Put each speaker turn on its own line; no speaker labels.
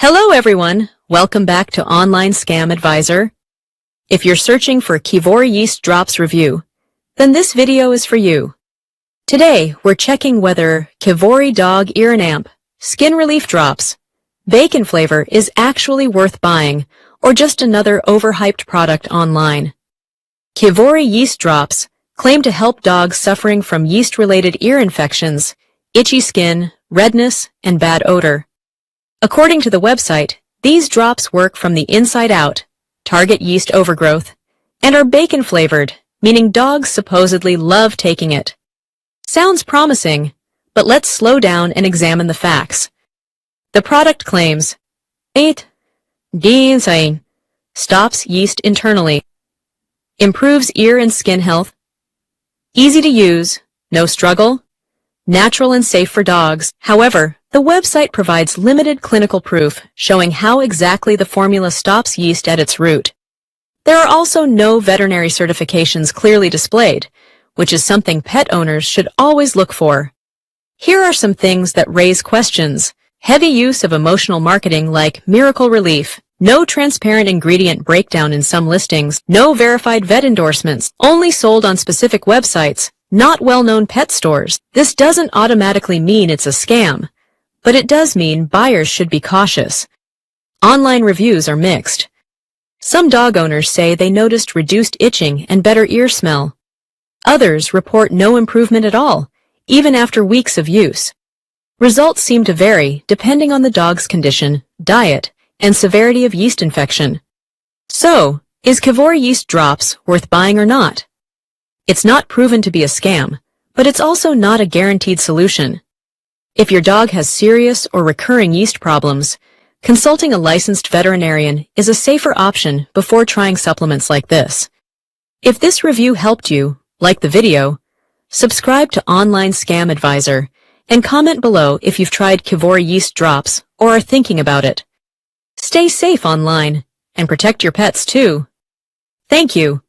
Hello everyone, welcome back to Online Scam Advisor. If you're searching for Kivori Yeast Drops review, then this video is for you. Today, we're checking whether Kivori Dog Ear and Amp Skin Relief Drops bacon flavor is actually worth buying or just another overhyped product online. Kivori Yeast Drops claim to help dogs suffering from yeast-related ear infections, itchy skin, redness, and bad odor. According to the website, these drops work from the inside out, target yeast overgrowth, and are bacon-flavored, meaning dogs supposedly love taking it. Sounds promising, but let's slow down and examine the facts. The product claims, 8. De-insane, stops yeast internally, improves ear and skin health, easy to use, no struggle, natural and safe for dogs. However, the website provides limited clinical proof showing how exactly the formula stops yeast at its root. There are also no veterinary certifications clearly displayed, which is something pet owners should always look for. Here are some things that raise questions. Heavy use of emotional marketing like miracle relief, no transparent ingredient breakdown in some listings, no verified vet endorsements, only sold on specific websites, not well-known pet stores. This doesn't automatically mean it's a scam, but it does mean buyers should be cautious. Online reviews are mixed. Some dog owners say they noticed reduced itching and better ear smell. Others report no improvement at all, even after weeks of use. Results seem to vary depending on the dog's condition, diet, and severity of yeast infection. So, is Kivori Yeast Drops worth buying or not? It's not proven to be a scam, but it's also not a guaranteed solution. If your dog has serious or recurring yeast problems, consulting a licensed veterinarian is a safer option before trying supplements like this. If this review helped you, like the video, subscribe to Online Scam Advisor, and comment below if you've tried Kivori Yeast Drops or are thinking about it. Stay safe online, and protect your pets too. Thank you.